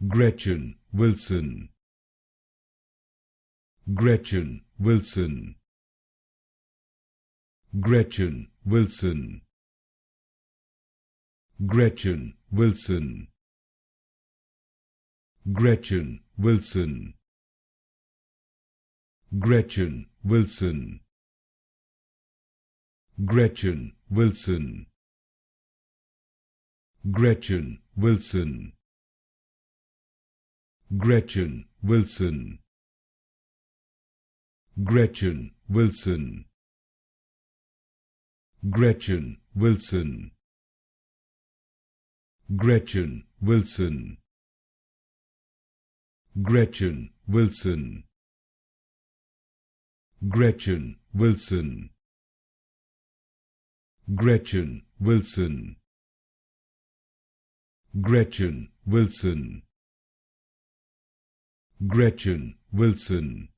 Gretchen Wilson. Gretchen Wilson. Gretchen Wilson. Gretchen Wilson. Gretchen Wilson. Gretchen Wilson. Gretchen Wilson. Gretchen Wilson. Gretchen Wilson. Gretchen Wilson. Gretchen Wilson. Gretchen Wilson. Gretchen Wilson. Gretchen Wilson. Gretchen Wilson. Gretchen Wilson. Gretchen Wilson.